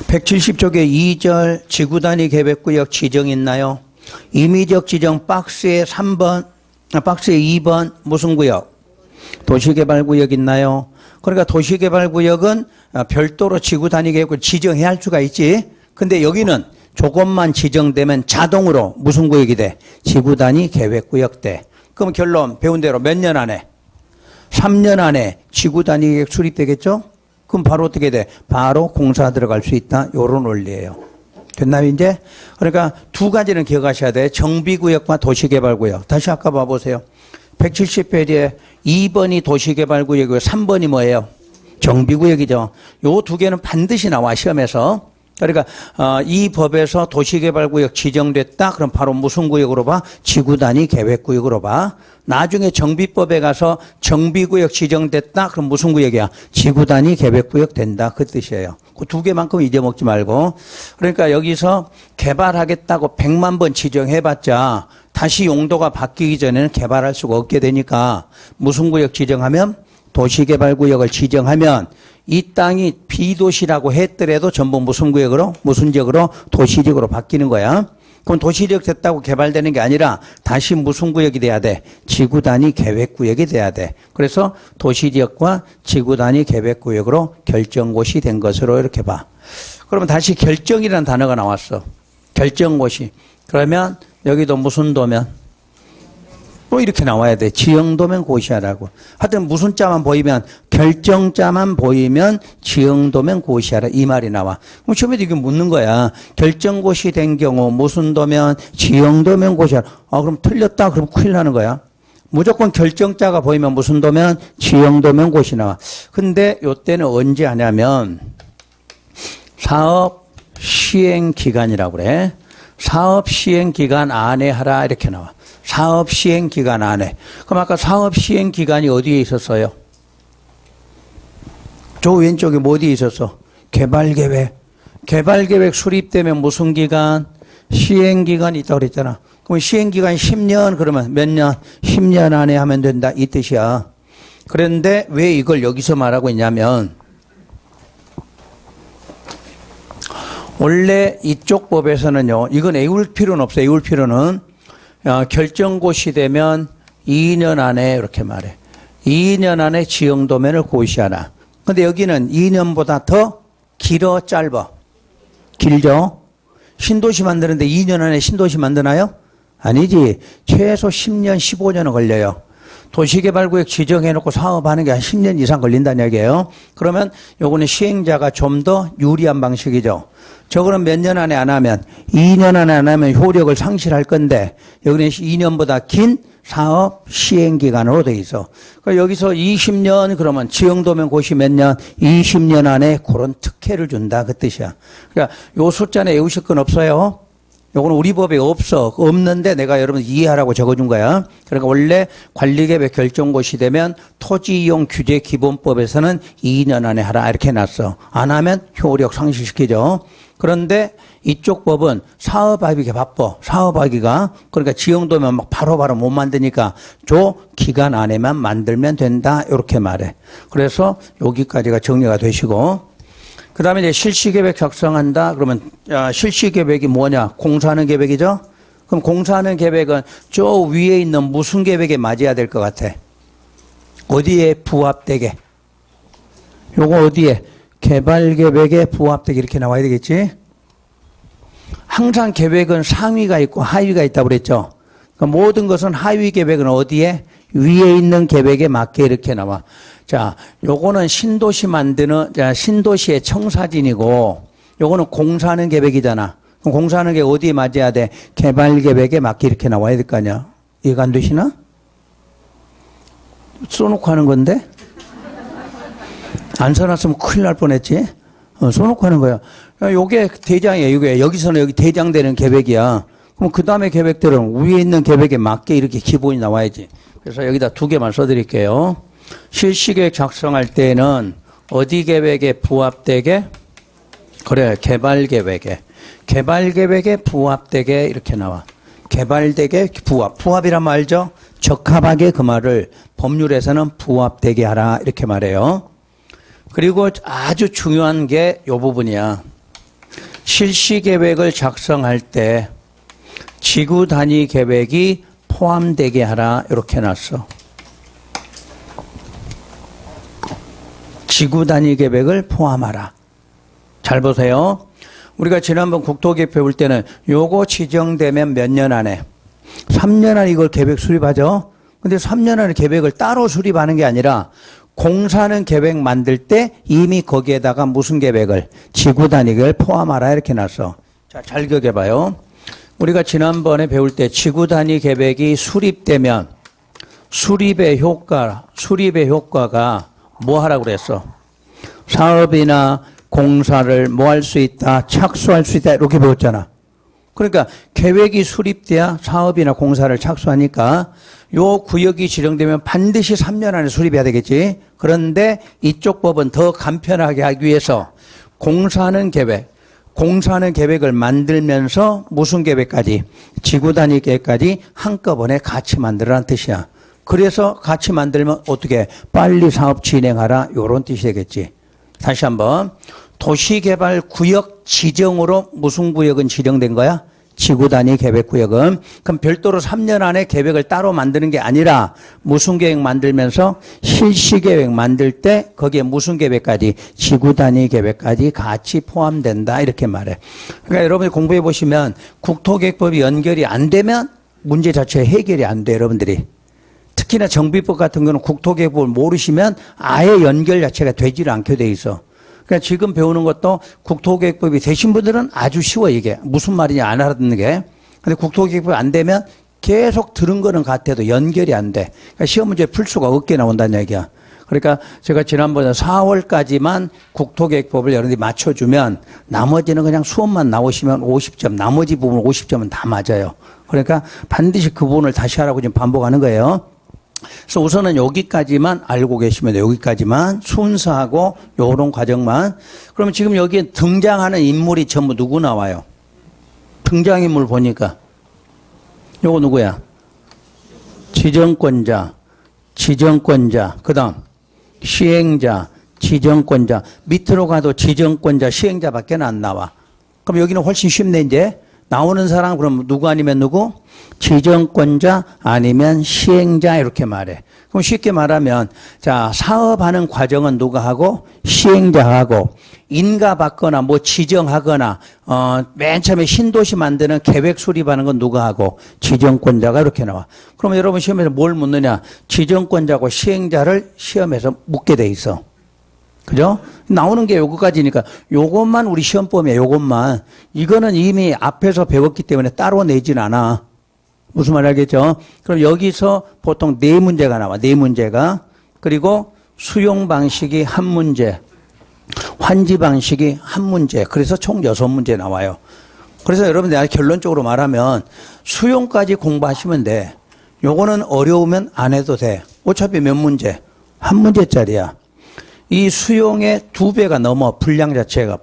170쪽에 2절 지구 단위 계획구역 지정 있나요? 임의적 지정 박스에 3번, 박스에 2번 무슨 구역? 도시개발구역 있나요? 그러니까 도시개발구역은 별도로 지구 단위 계획을 지정해야 할 수가 있지. 근데 여기는 조건만 지정되면 자동으로 무슨 구역이 돼? 지구 단위 계획 구역 돼. 그럼 결론 배운 대로 몇 년 안에? 3년 안에 지구 단위 계획 수립되겠죠? 그럼 바로 어떻게 돼? 바로 공사 들어갈 수 있다. 요런 원리예요. 됐나요, 이제? 그러니까 두 가지는 기억하셔야 돼. 정비구역과 도시개발구역. 다시 아까 봐보세요. 170페이지에 2번이 도시개발구역이고 3번이 뭐예요? 정비구역이죠. 요 두 개는 반드시 나와, 시험에서. 그러니까 이 법에서 도시개발구역 지정됐다. 그럼 바로 무슨 구역으로 봐? 지구단위 계획구역으로 봐. 나중에 정비법에 가서 정비구역 지정됐다. 그럼 무슨 구역이야? 지구단위 계획구역 된다. 그 뜻이에요. 그 두 개만큼 잊어먹지 말고. 그러니까 여기서 개발하겠다고 100만 번 지정해봤자 다시 용도가 바뀌기 전에는 개발할 수가 없게 되니까 무슨 구역 지정하면? 도시개발구역을 지정하면 이 땅이 비도시라고 했더라도 전부 무슨 구역으로? 무슨 지역으로? 도시지역으로 바뀌는 거야. 그럼 도시지역 됐다고 개발되는 게 아니라 다시 무슨 구역이 돼야 돼? 지구단위 계획구역이 돼야 돼. 그래서 도시지역과 지구단위 계획구역으로 결정고시 된 것으로 이렇게 봐. 그러면 다시 결정이라는 단어가 나왔어. 결정고시. 그러면 여기도 무슨 도면? 또 이렇게 나와야 돼. 지형도면 고시하라고. 하여튼 무슨 자만 보이면, 결정자만 보이면 지형도면 고시하라. 이 말이 나와. 그럼 시험에도 이게 묻는 거야. 결정고시 된 경우 무슨 도면? 지형도면 고시하라. 그럼 틀렸다. 그럼 큰일 나는 거야. 무조건 결정자가 보이면 무슨 도면? 지형도면 고시 나와. 근데 요때는 언제 하냐면 사업 시행 기간이라고 그래. 사업 시행 기간 안에 하라 이렇게 나와. 사업 시행 기간 안에. 그럼 아까 사업 시행 기간이 어디에 있었어요? 저 왼쪽에 뭐 어디에 있었어? 개발계획. 개발계획 수립되면 무슨 기간? 시행 기간이 있다고 그랬잖아. 그럼 시행 기간이 10년 그러면 몇 년? 10년 안에 하면 된다 이 뜻이야. 그런데 왜 이걸 여기서 말하고 있냐면 원래 이쪽 법에서는요. 이건 애울 필요는 없어요. 애울 필요는. 결정고시 되면 2년 안에 이렇게 말해. 2년 안에 지형도면을 고시하라. 근데 여기는 2년보다 더 길어 짧아? 길죠? 신도시 만드는데 2년 안에 신도시 만드나요? 아니지. 최소 10년, 15년은 걸려요. 도시개발구역 지정해놓고 사업하는 게 한 10년 이상 걸린다는 얘기예요. 그러면 요거는 시행자가 좀 더 유리한 방식이죠. 저거는 몇 년 안에 안 하면 2년 안에 안 하면 효력을 상실할 건데 여기는 2년보다 긴 사업 시행기간으로 돼 있어. 그러니까 여기서 20년 그러면 지형도면 고시 몇 년? 20년 안에 그런 특혜를 준다 그 뜻이야. 그러니까 요 숫자는 외우실 건 없어요. 요거는 우리 법에 없어. 없는데 내가 여러분 이해하라고 적어준 거야. 그러니까 원래 관리계획 결정고시 되면 토지이용 규제 기본법에서는 2년 안에 하라 이렇게 해놨어. 안 하면 효력 상실시키죠. 그런데 이쪽 법은 사업하기가 바빠. 사업하기가. 그러니까 지형도면 막 바로바로 못 만드니까 저 기간 안에만 만들면 된다. 이렇게 말해. 그래서 여기까지가 정리가 되시고 그 다음에 이제 실시계획 작성한다. 그러면 실시계획이 뭐냐? 공사하는 계획이죠? 그럼 공사하는 계획은 저 위에 있는 무슨 계획에 맞아야 될 것 같아? 어디에 부합되게? 요거 어디에? 개발계획에 부합되게 이렇게 나와야 되겠지? 항상 계획은 상위가 있고 하위가 있다고 그랬죠? 그러니까 모든 것은 하위 계획은 어디에? 위에 있는 계획에 맞게 이렇게 나와. 자, 요거는 신도시 만드는, 신도시의 청사진이고, 요거는 공사하는 계획이잖아. 그럼 공사하는 게 어디에 맞아야 돼? 개발 계획에 맞게 이렇게 나와야 될 거 아니야? 이해가 안 되시나? 써놓고 하는 건데? 안 써놨으면 큰일 날 뻔했지? 써놓고 하는 거야. 요게 대장이에요. 요게 여기서는 여기 대장되는 계획이야. 그럼 그 다음에 계획들은 위에 있는 계획에 맞게 이렇게 기본이 나와야지. 그래서 여기다 두 개만 써드릴게요. 실시계획 작성할 때는 어디 계획에 부합되게? 그래, 개발계획에. 개발계획에 부합되게 이렇게 나와. 개발되게 부합. 부합이란 말 알죠? 적합하게 그 말을 법률에서는 부합되게 하라 이렇게 말해요. 그리고 아주 중요한 게 이 부분이야. 실시계획을 작성할 때 지구 단위 계획이 포함되게 하라 이렇게 놨어. 지구 단위 계획을 포함하라. 잘 보세요. 우리가 지난번 국토계획 배울 때는 요거 지정되면 몇 년 안에 3년 안에 이걸 계획 수립하죠. 근데 3년 안에 계획을 따로 수립하는 게 아니라 공사는 계획 만들 때 이미 거기에다가 무슨 계획을 지구 단위를 포함하라 이렇게 놨어. 자, 잘 기억해봐요. 우리가 지난번에 배울 때 지구 단위 계획이 수립되면 수립의 효과가 뭐 하라고 그랬어? 사업이나 공사를 뭐 할 수 있다, 착수할 수 있다 이렇게 배웠잖아. 그러니까 계획이 수립돼야 사업이나 공사를 착수하니까 요 구역이 지정되면 반드시 3년 안에 수립해야 되겠지. 그런데 이쪽 법은 더 간편하게 하기 위해서 공사는 계획을 만들면서 무슨 계획까지? 지구 단위 계획까지 한꺼번에 같이 만들라는 뜻이야. 그래서 같이 만들면 어떻게? 빨리 사업 진행하라 요런 뜻이 되겠지. 다시 한번. 도시개발 구역 지정으로 무슨 구역은 지정된 거야? 지구 단위 계획 구역은. 그럼 별도로 3년 안에 계획을 따로 만드는 게 아니라 무슨 계획 만들면서 실시 계획 만들 때 거기에 무슨 계획까지? 지구 단위 계획까지 같이 포함된다 이렇게 말해. 그러니까 여러분이 공부해 보시면 국토계획법이 연결이 안 되면 문제 자체 해결이 안 돼 여러분들이. 특히나 정비법 같은 거는 국토계획법을 모르시면 아예 연결 자체가 되지를 않게 돼 있어. 그러니까 지금 배우는 것도 국토계획법이 되신 분들은 아주 쉬워 이게. 무슨 말인지 안 알아듣는 게. 근데 국토계획법이 안 되면 계속 들은 거는 같아도 연결이 안 돼. 그러니까 시험 문제 풀 수가 없게 나온다는 얘기야. 그러니까 제가 지난번에 4월까지만 국토계획법을 여러분들이 맞춰주면 나머지는 그냥 수업만 나오시면 50점, 나머지 부분 50점은 다 맞아요. 그러니까 반드시 그 부분을 다시 하라고 지금 반복하는 거예요. 그래서 우선은 여기까지만 알고 계시면 돼요. 여기까지만 순서하고 요런 과정만. 그러면 지금 여기에 등장하는 인물이 전부 누구 나와요? 등장인물 보니까 요거 누구야? 지정권자, 그 다음 시행자, 지정권자. 밑으로 가도 지정권자, 시행자밖에 안 나와. 그럼 여기는 훨씬 쉽네 이제. 나오는 사람 그럼 누구 아니면 누구? 지정권자 아니면 시행자 이렇게 말해. 그럼 쉽게 말하면 자 사업하는 과정은 누가 하고? 시행자하고. 인가받거나 뭐 지정하거나 맨 처음에 신도시 만드는 계획 수립하는 건 누가 하고? 지정권자가 이렇게 나와. 그러면 여러분 시험에서 뭘 묻느냐? 지정권자고 시행자를 시험에서 묻게 돼 있어. 그죠? 나오는 게 요거까지니까 요것만 우리 시험범위야. 요것만. 이거는 이미 앞에서 배웠기 때문에 따로 내진 않아. 무슨 말 알겠죠? 그럼 여기서 보통 4문제가 나와. 4문제가. 그리고 수용 방식이 한 문제, 환지 방식이 한 문제. 그래서 총 6문제 나와요. 그래서 여러분들 결론적으로 말하면 수용까지 공부하시면 돼. 요거는 어려우면 안 해도 돼. 어차피 몇 문제? 한 문제짜리야. 이 수용의 2배가 넘어 분량 자체도.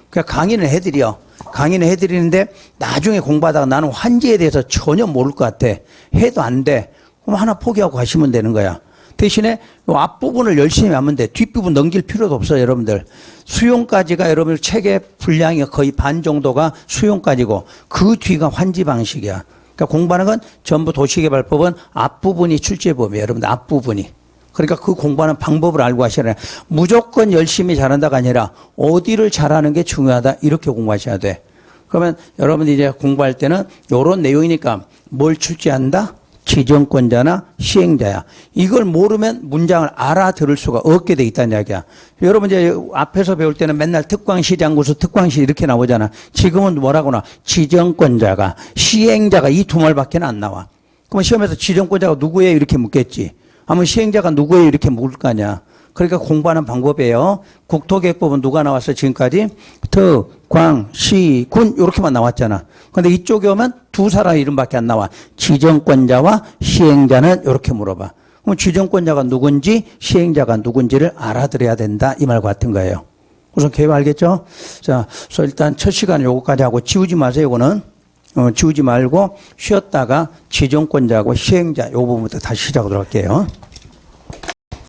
그러니까 강의는 해드려. 강의는 해드리는데 나중에 공부하다가 나는 환지에 대해서 전혀 모를 것 같아. 해도 안 돼. 그럼 하나 포기하고 가시면 되는 거야. 대신에 이 앞부분을 열심히 하면 돼. 뒷부분 넘길 필요도 없어요, 여러분들. 수용까지가 여러분들 책의 분량이 거의 반 정도가 수용까지고 그 뒤가 환지 방식이야. 그러니까 공부하는 건 전부 도시개발법은 앞부분이 출제법이에요, 여러분들. 앞부분이. 그러니까 그 공부하는 방법을 알고 하셔야 돼. 무조건 열심히 잘한다가 아니라 어디를 잘하는 게 중요하다 이렇게 공부하셔야 돼. 그러면 여러분들이 이제 공부할 때는 이런 내용이니까 뭘 출제한다? 지정권자나 시행자야. 이걸 모르면 문장을 알아들을 수가 없게 돼 있다는 이야기야. 여러분 이제 앞에서 배울 때는 맨날 특광시, 장구수, 특광시 이렇게 나오잖아. 지금은 뭐라고 나? 지정권자가, 시행자가 이 2말밖에 안 나와. 그럼 시험에서 지정권자가 누구예요? 이렇게 묻겠지. 아마 시행자가 누구예요? 이렇게 묻을 거 아니야. 그러니까 공부하는 방법이에요. 국토계획법은 누가 나왔어 지금까지? 특, 광, 시, 군 이렇게만 나왔잖아. 그런데 이쪽에 오면 2 사람 이름밖에 안 나와. 지정권자와 시행자는 이렇게 물어봐. 그럼 지정권자가 누군지 시행자가 누군지를 알아들어야 된다 이 말 같은 거예요. 우선 계획 알겠죠? 자, 그래서 일단 첫 시간에 요거까지 하고 지우지 마세요. 이거는. 지우지 말고 쉬었다가 지정권자하고 시행자 요 부분부터 다시 시작하도록 할게요.